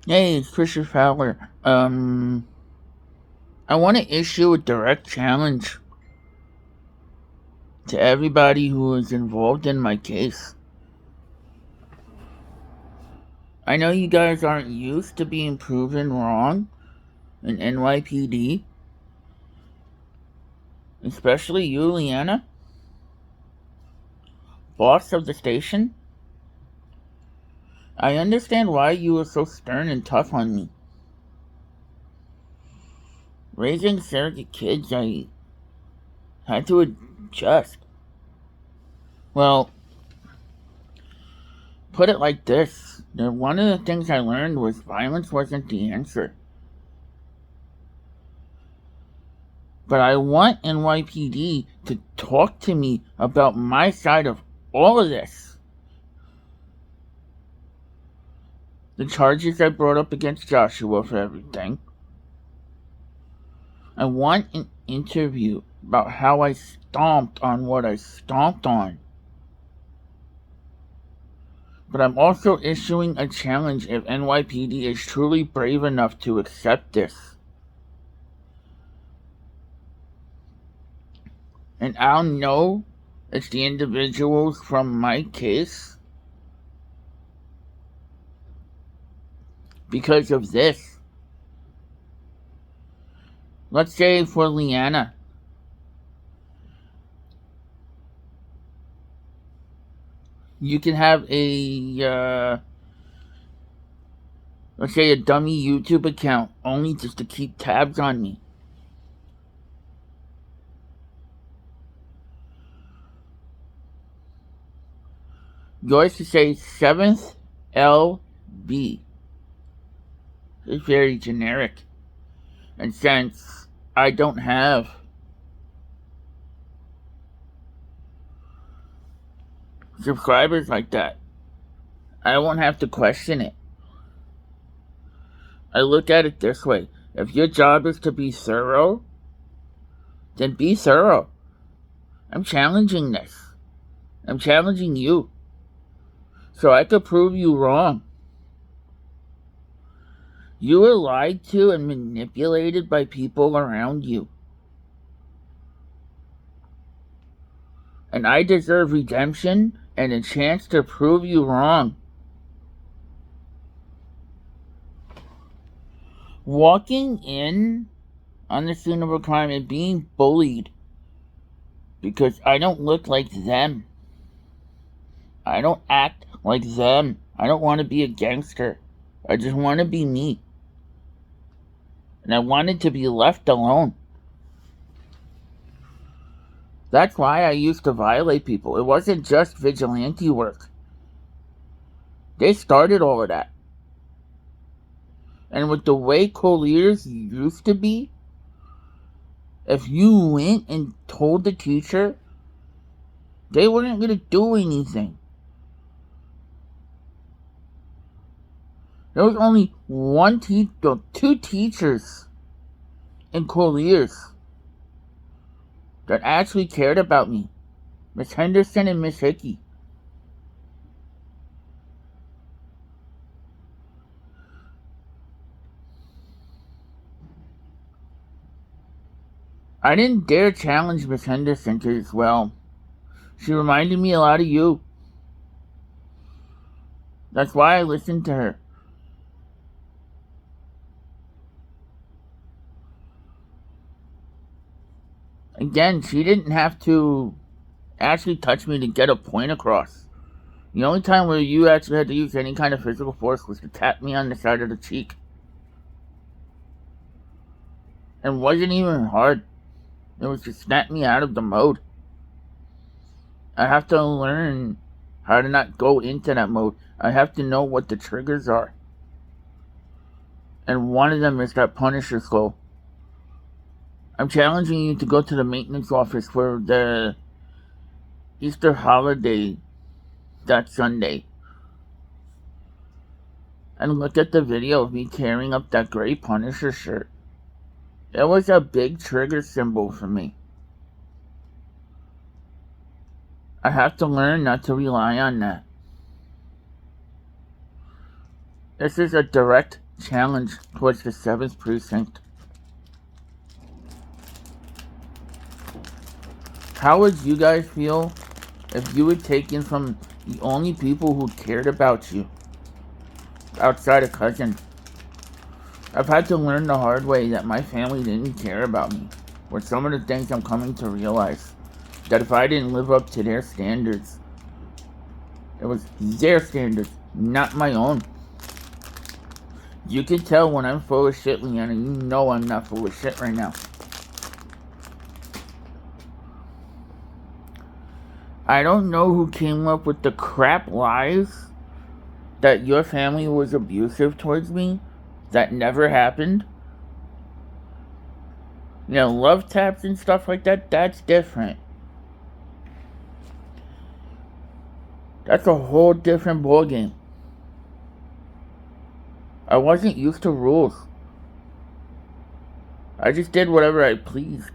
Hey, it's Christopher Fowler. I want to issue a direct challenge to everybody who is involved in my case. I know you guys aren't used to being proven wrong in NYPD, especially you, Leanna, boss of the station. I understand why you were so stern and tough on me. Raising surrogate kids, I had to adjust. Well, put it like this. One of the things I learned was violence wasn't the answer. But I want NYPD to talk to me about my side of all of this. The charges I brought up against Joshua for everything. I want an interview about how I stomped on what I stomped on. But I'm also issuing a challenge if NYPD is truly brave enough to accept this. And I'll know it's the individuals from my case because of this. Let's say for Leanna. You can have let's say a dummy YouTube account only just to keep tabs on me. Yours to say 7th LB. It's very generic. And since I don't have subscribers like that, I won't have to question it. I look at it this way. If your job is to be thorough, then be thorough. I'm challenging this. I'm challenging you. So I could prove you wrong. You were lied to and manipulated by people around you. And I deserve redemption and a chance to prove you wrong. Walking in on the scene of a crime and being bullied because I don't look like them. I don't act like them. I don't want to be a gangster. I just want to be me. And I wanted to be left alone. That's why I used to violate people. It wasn't just vigilante work. They started all of that. And with the way co-leaders used to be, if you went and told the teacher, they weren't going to do anything. There was only two teachers in co-leaders that actually cared about me. Miss Henderson and Miss Hickey. I didn't dare challenge Miss Henderson because, well, she reminded me a lot of you. That's why I listened to her. Again, she didn't have to actually touch me to get a point across. The only time where you actually had to use any kind of physical force was to tap me on the side of the cheek. And wasn't even hard. It was to snap me out of the mode. I have to learn how to not go into that mode. I have to know what the triggers are. And one of them is that Punisher skull. I'm challenging you to go to the maintenance office for the Easter holiday that Sunday. And look at the video of me tearing up that gray Punisher shirt. It was a big trigger symbol for me. I have to learn not to rely on that. This is a direct challenge towards the 7th precinct. How would you guys feel if you were taken from the only people who cared about you outside a cousin? I've had to learn the hard way that my family didn't care about me, with some of the things I'm coming to realize. That if I didn't live up to their standards, it was their standards, not my own. You can tell when I'm full of shit, Leanna. You know I'm not full of shit right now. I don't know who came up with the crap lies that your family was abusive towards me. That never happened. You know, love taps and stuff like that, that's different. That's a whole different ballgame. I wasn't used to rules. I just did whatever I pleased.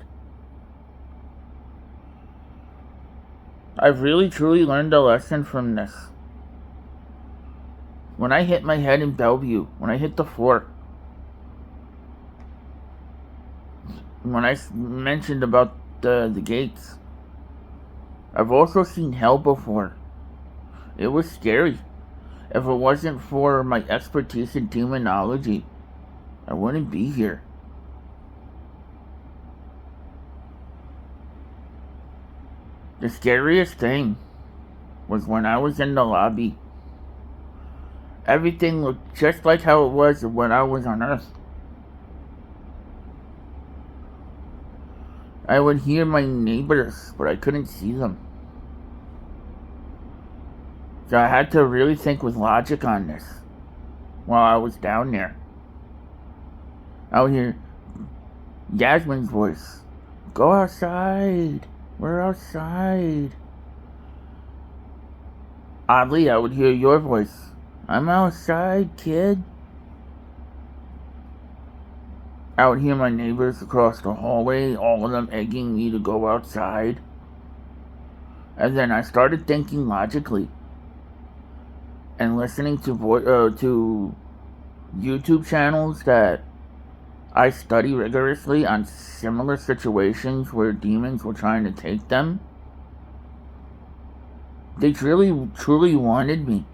I've really truly learned a lesson from this. When I hit my head in Bellevue, when I hit the floor, when I mentioned about the gates, I've also seen hell before. It was scary. If it wasn't for my expertise in demonology, I wouldn't be here. The scariest thing was when I was in the lobby. Everything looked just like how it was when I was on Earth. I would hear my neighbors, but I couldn't see them. So I had to really think with logic on this while I was down there. I would hear Yasmin's voice. Go outside. We're outside. Oddly, I would hear your voice. I'm outside, kid. I would hear my neighbors across the hallway, all of them egging me to go outside. And then I started thinking logically and listening to YouTube channels that I study rigorously on similar situations where demons were trying to take them. They really, truly wanted me.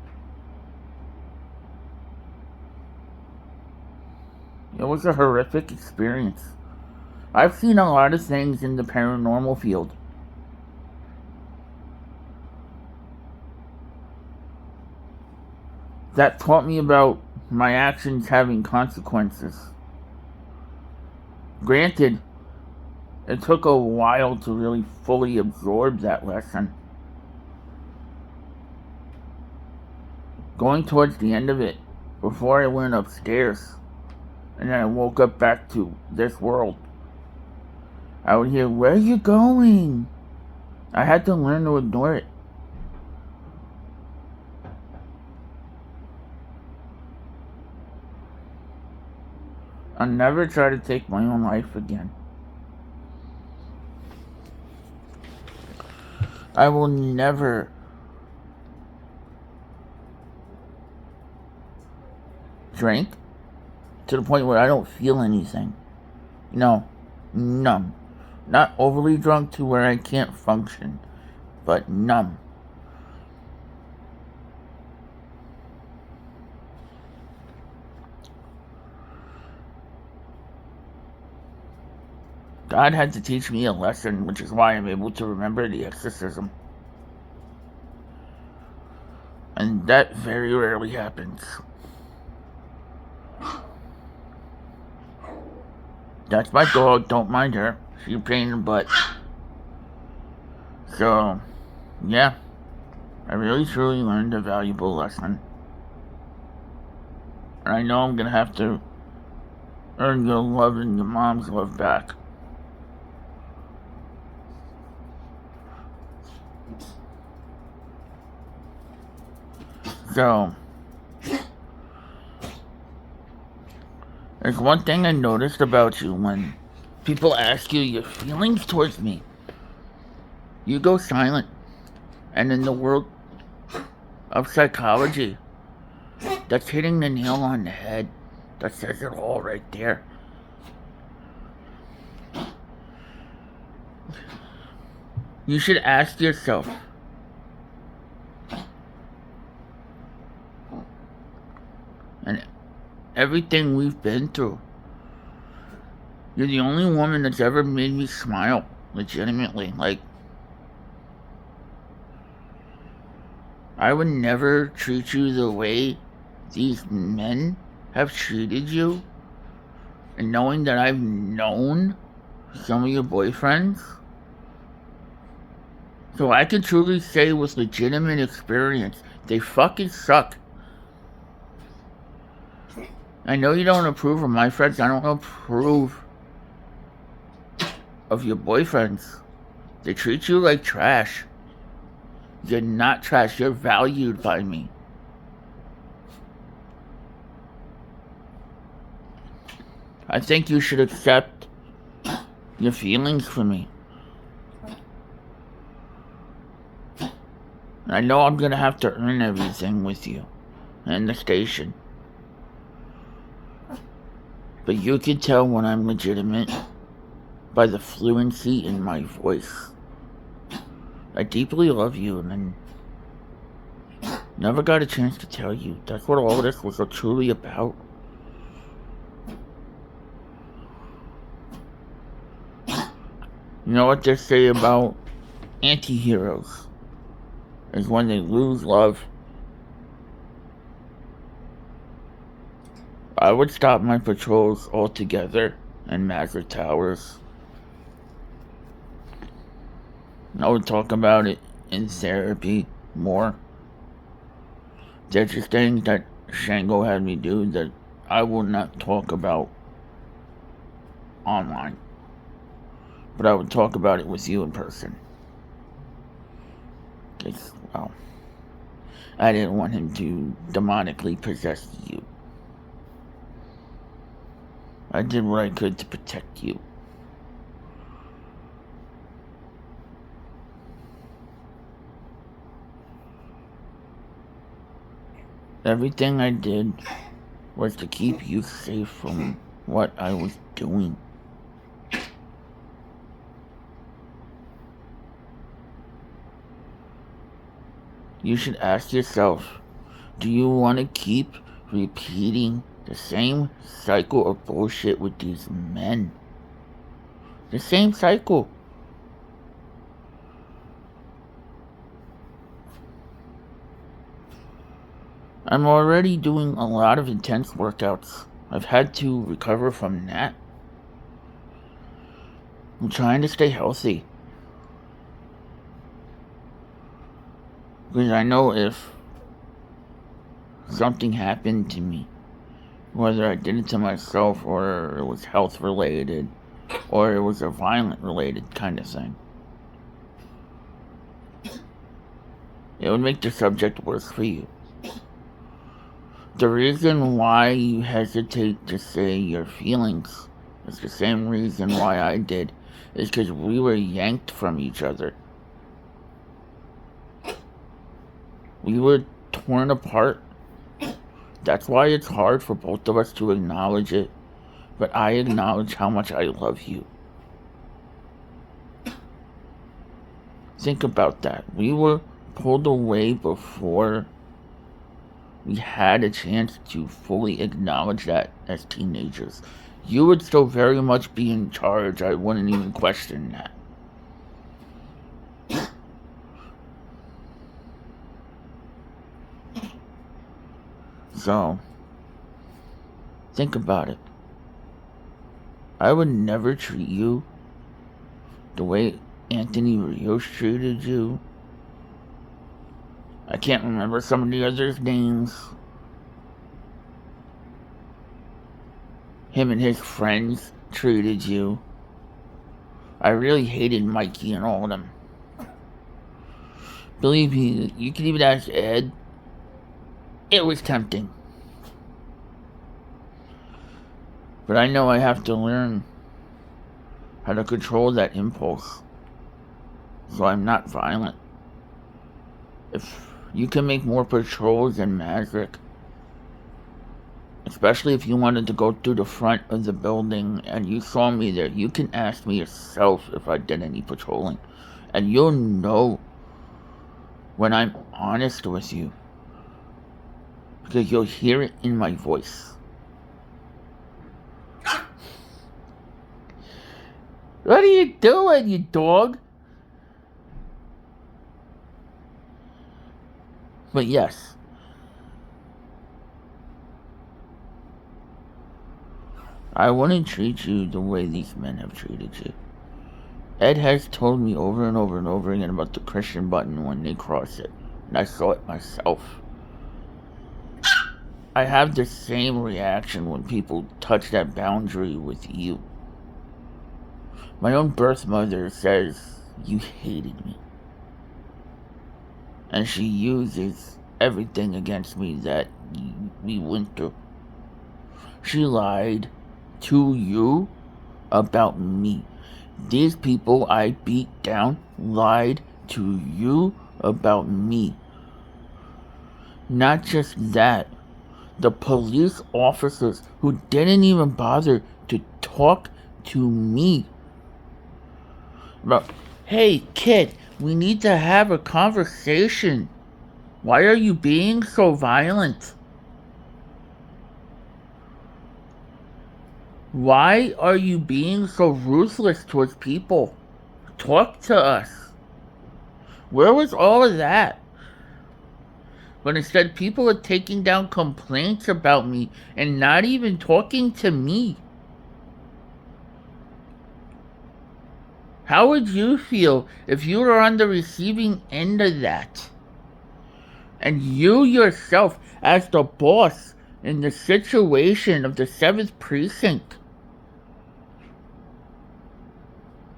It was a horrific experience. I've seen a lot of things in the paranormal field. That taught me about my actions having consequences. Granted, it took a while to really fully absorb that lesson. Going towards the end of it, before I went upstairs, and then I woke up back to this world, I would hear, "Where are you going?" I had to learn to ignore it. I'll never try to take my own life again. I will never drink to the point where I don't feel anything. No, numb. Not overly drunk to where I can't function, but numb. God had to teach me a lesson, which is why I'm able to remember the exorcism. And that very rarely happens. That's my dog, don't mind her. She's a pain in the butt. So, yeah. I really truly learned a valuable lesson. And I know I'm gonna have to earn your love and your mom's love back. So, there's one thing I noticed about you when people ask you your feelings towards me. You go silent. And in the world of psychology, that's hitting the nail on the head. That says it all right there. You should ask yourself, and everything we've been through, you're the only woman that's ever made me smile, legitimately. Like, I would never treat you the way these men have treated you. And knowing that I've known some of your boyfriends, so I can truly say with legitimate experience, they fucking suck. I know you don't approve of my friends. I don't approve of your boyfriends. They treat you like trash. You're not trash. You're valued by me. I think you should accept your feelings for me. I know I'm gonna have to earn everything with you and the station. But you can tell when I'm legitimate by the fluency in my voice. I deeply love you, and I never got a chance to tell you. That's what all this was truly about. You know what they say about anti-heroes is when they lose love. I would stop my patrols altogether in Mazda Towers. I would talk about it in therapy more. There's just things that Shango had me do that I will not talk about online. But I would talk about it with you in person. Because, well, I didn't want him to demonically possess you. I did what I could to protect you. Everything I did was to keep you safe from what I was doing. You should ask yourself, do you want to keep repeating the same cycle of bullshit with these men? The same cycle. I'm already doing a lot of intense workouts. I've had to recover from that. I'm trying to stay healthy. Because I know if something happened to me, whether I did it to myself or it was health related or it was a violent related kind of thing, it would make the subject worse for you. The reason why you hesitate to say your feelings is the same reason why I did, is because we were yanked from each other. We were torn apart. That's why it's hard for both of us to acknowledge it. But I acknowledge how much I love you. Think about that. We were pulled away before we had a chance to fully acknowledge that as teenagers. You would still very much be in charge. I wouldn't even question that. So, think about it. I would never treat you the way Anthony Rios treated you. I can't remember some of the others' names. Him and his friends treated you. I really hated Mikey and all of them. Believe me, you can even ask Ed. It was tempting. But I know I have to learn how to control that impulse so I'm not violent. If you can make more patrols than Magic, Especially if you wanted to go through the front of the building and you saw me there, you can ask me yourself if I did any patrolling. And you'll know when I'm honest with you. Because you'll hear it in my voice. What are you doing, you dog? But yes. I wouldn't treat you the way these men have treated you. Ed has told me over and over and over again about the Christian button when they cross it. And I saw it myself. I have the same reaction when people touch that boundary with you. My own birth mother says you hated me. And she uses everything against me that we went through. She lied to you about me. These people I beat down lied to you about me. Not just that, the police officers who didn't even bother to talk to me. But, hey kid, we need to have a conversation. Why are you being so violent? Why are you being so ruthless towards people? Talk to us. Where was all of that? But instead, people are taking down complaints about me and not even talking to me. How would you feel if you were on the receiving end of that? And you yourself, as the boss in the situation of the 7th Precinct,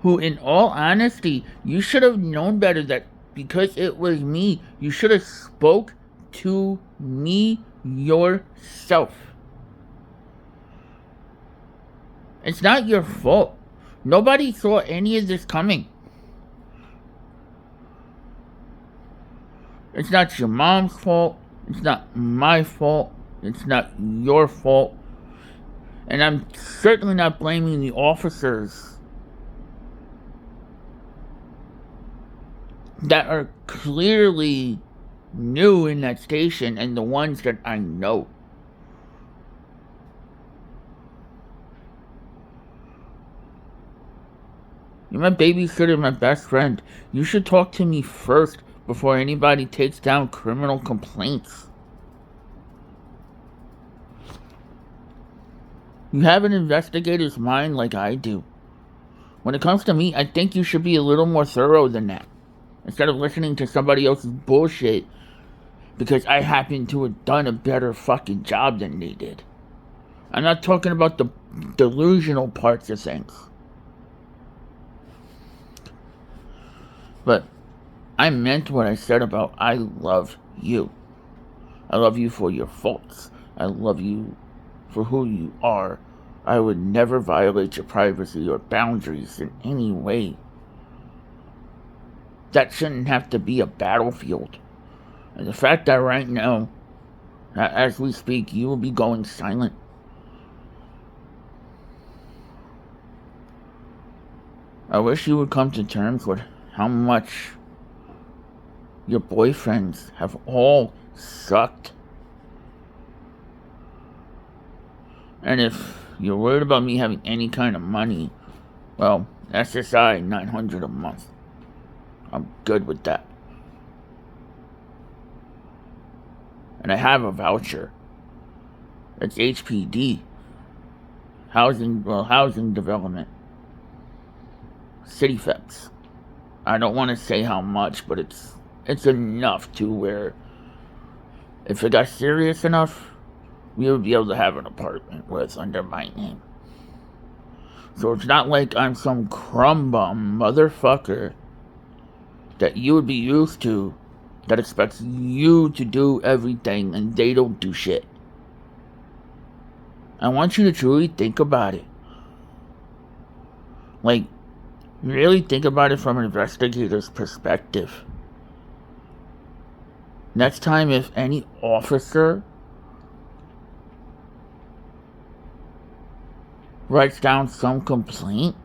who in all honesty, you should have known better that because it was me, you should have spoke to me yourself. It's not your fault. Nobody saw any of this coming. It's not your mom's fault. It's not my fault. It's not your fault. And I'm certainly not blaming the officers that are clearly new in that station and the ones that I know. You're my babysitter, my best friend. You should talk to me first before anybody takes down criminal complaints. You have an investigator's mind like I do. When it comes to me, I think you should be a little more thorough than that. Instead of listening to somebody else's bullshit because I happen to have done a better fucking job than they did. I'm not talking about the delusional parts of things. But I meant what I said about I love you. I love you for your faults. I love you for who you are. I would never violate your privacy or boundaries in any way. That shouldn't have to be a battlefield. And the fact that right now, as we speak, you will be going silent. I wish you would come to terms with how much your boyfriends have all sucked. And if you're worried about me having any kind of money, well, SSI $900 a month. I'm good with that. And I have a voucher. It's HPD. Housing development. City FEPS. I don't want to say how much, but it's enough to where if it got serious enough, we would be able to have an apartment with under my name. So it's not like I'm some crumb bum motherfucker that you would be used to that expects you to do everything and they don't do shit. I want you to truly think about it. Like, really think about it from an investigator's perspective. Next time, if any officer writes down some complaint,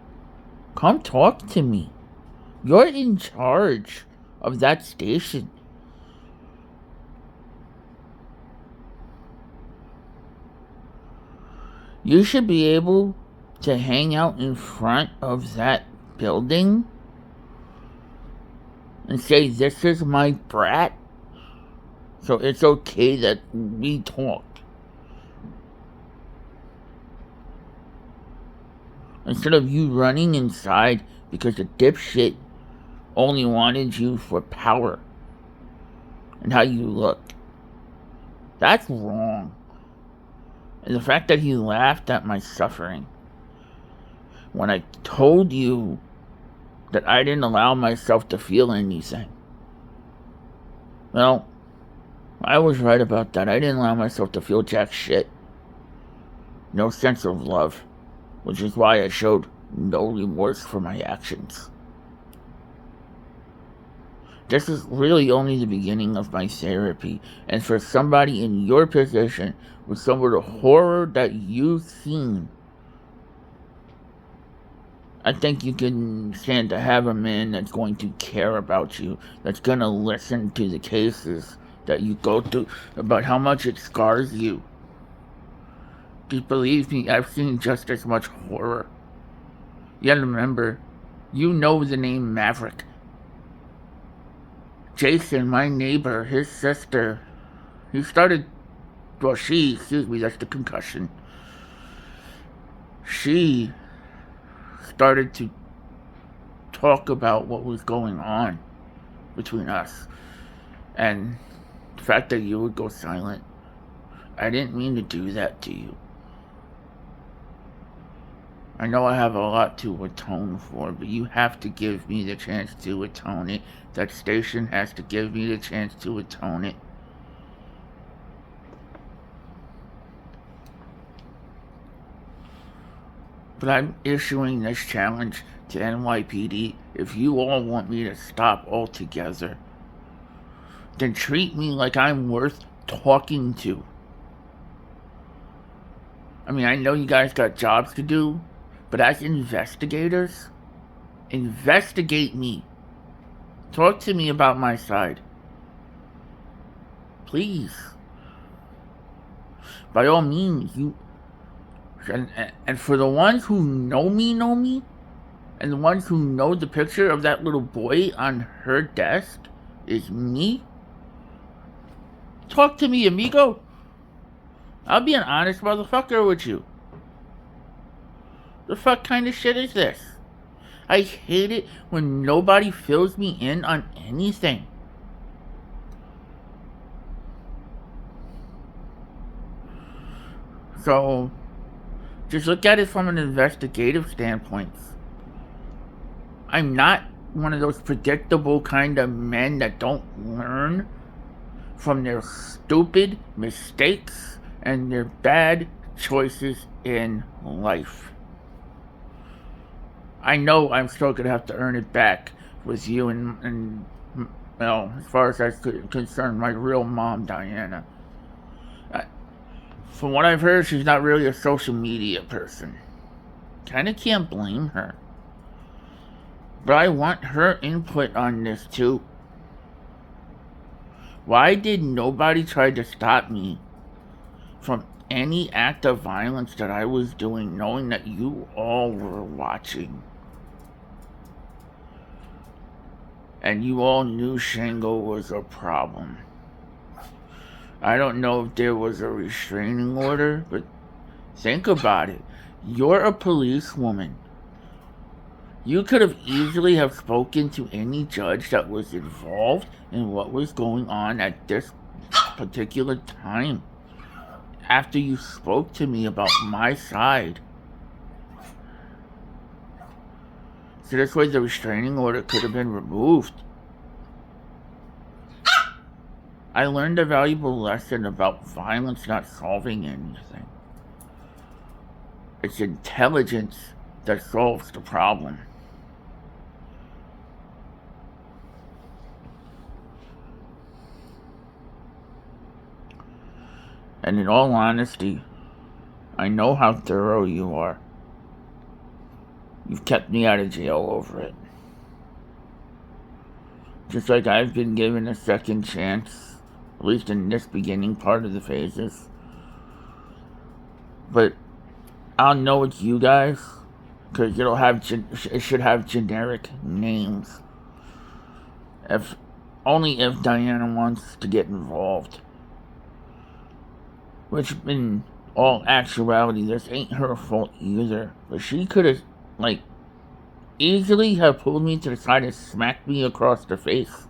come talk to me. You're in charge of that station. You should be able to hang out in front of that building and say, this is my brat, so it's okay that we talk. Instead of you running inside because the dipshit only wanted you for power and how you look. That's wrong. And the fact that he laughed at my suffering when I told you that I didn't allow myself to feel anything. Well, I was right about that. I didn't allow myself to feel jack shit. No sense of love, which is why I showed no remorse for my actions. This is really only the beginning of my therapy, and for somebody in your position, with some of the horror that you've seen, I think you can stand to have a man that's going to care about you, that's going to listen to the cases that you go through, about how much it scars you. Just believe me, I've seen just as much horror. Yet remember, you know the name Maverick. Jason, my neighbor, his sister, excuse me, that's the concussion. She started to talk about what was going on between us. And the fact that you would go silent, I didn't mean to do that to you. I know I have a lot to atone for, but you have to give me the chance to atone it. That station has to give me the chance to atone it. But I'm issuing this challenge to NYPD. If you all want me to stop altogether, then treat me like I'm worth talking to. I mean, I know you guys got jobs to do, but as investigators, investigate me. Talk to me about my side. Please. By all means, and for the ones who know me, and the ones who know the picture of that little boy on her desk is me, talk to me, amigo. I'll be an honest motherfucker with you. The fuck kind of shit is this? I hate it when nobody fills me in on anything. So, just look at it from an investigative standpoint. I'm not one of those predictable kind of men that don't learn from their stupid mistakes and their bad choices in life. I know I'm still going to have to earn it back with you and well, as far as that's concerned, my real mom, Diana. From what I've heard, she's not really a social media person. Kinda can't blame her. But I want her input on this too. Why did nobody try to stop me from any act of violence that I was doing, knowing that you all were watching? And you all knew Shango was a problem. I don't know if there was a restraining order, but think about it. You're a policewoman. You could have easily have spoken to any judge that was involved in what was going on at this particular time. After you spoke to me about my side. So this way the restraining order could have been removed. I learned a valuable lesson about violence not solving anything. It's intelligence that solves the problem. And in all honesty, I know how thorough you are. You've kept me out of jail over it. Just like I've been given a second chance, at least in this beginning part of the phases. But I'll know it's you guys, because it should have generic names. Only if Diana wants to get involved. Which, in all actuality, this ain't her fault either. But she could have, easily have pulled me to the side and smacked me across the face.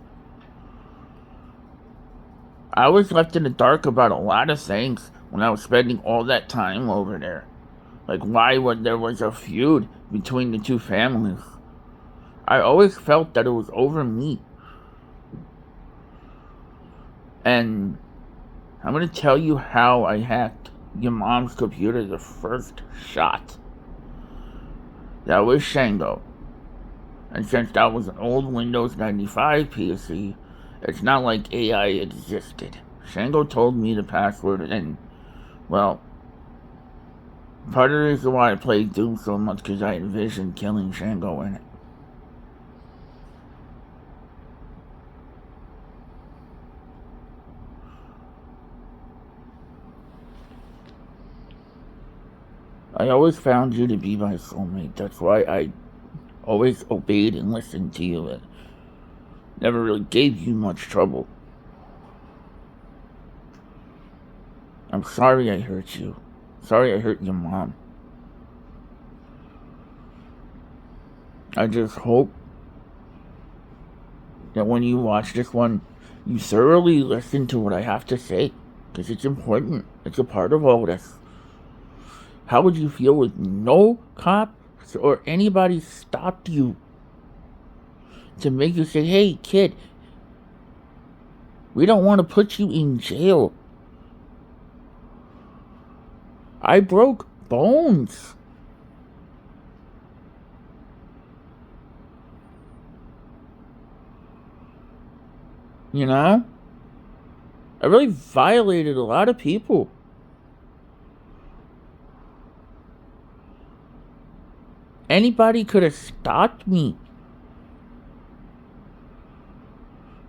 I was left in the dark about a lot of things when I was spending all that time over there. Like why there was a feud between the two families. I always felt that it was over me. And I'm going to tell you how I hacked your mom's computer the first shot. That was Shango. And since that was an old Windows 95 PC, it's not like AI existed. Shango told me the password, and, well, part of the reason why I played Doom so much because I envisioned killing Shango in it. I always found you to be my soulmate. That's why I always obeyed and listened to you. It never really gave you much trouble. I'm sorry I hurt you. Sorry I hurt your mom. I just hope that when you watch this one, you thoroughly listen to what I have to say, because it's important. It's a part of all this. How would you feel with no cops or anybody stopped you to make you say, hey, kid, we don't want to put you in jail. I broke bones. You know? I really violated a lot of people. Anybody could have stopped me.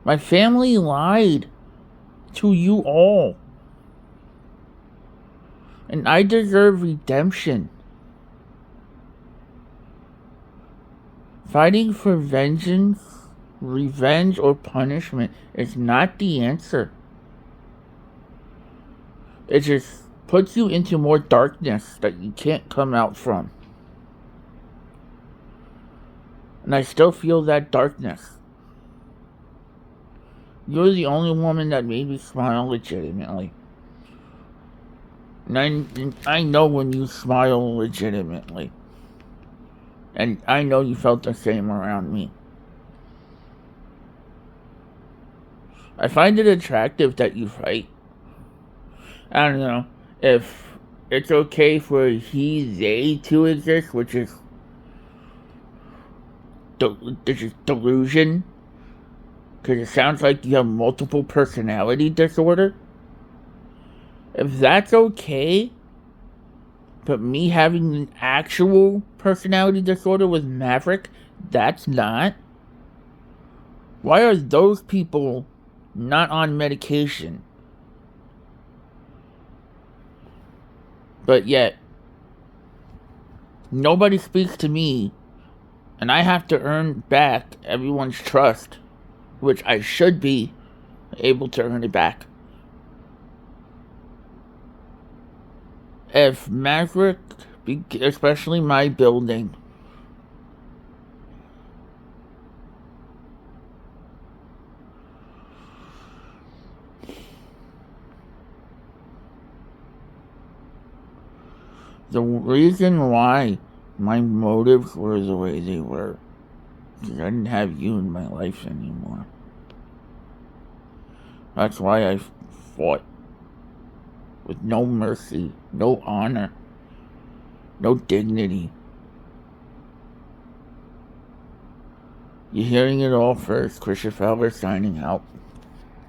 My family lied to you all. And I deserve redemption. Fighting for vengeance, revenge, or punishment is not the answer. It just puts you into more darkness that you can't come out from. And I still feel that darkness. You're the only woman that made me smile legitimately. And I know when you smile legitimately. And I know you felt the same around me. I find it attractive that you fight. I don't know if it's okay for they to exist, which is delusion. Because it sounds like you have multiple personality disorder. If that's okay, but me having an actual personality disorder with Maverick, that's not. Why are those people not on medication? But yet, nobody speaks to me, and I have to earn back everyone's trust, which I should be able to earn it back. If Maverick, especially my building, the reason why my motives were the way they were, because I didn't have you in my life anymore. That's why I fought with no mercy, no honor, no dignity. You're hearing it all first. Christian Fowler signing out.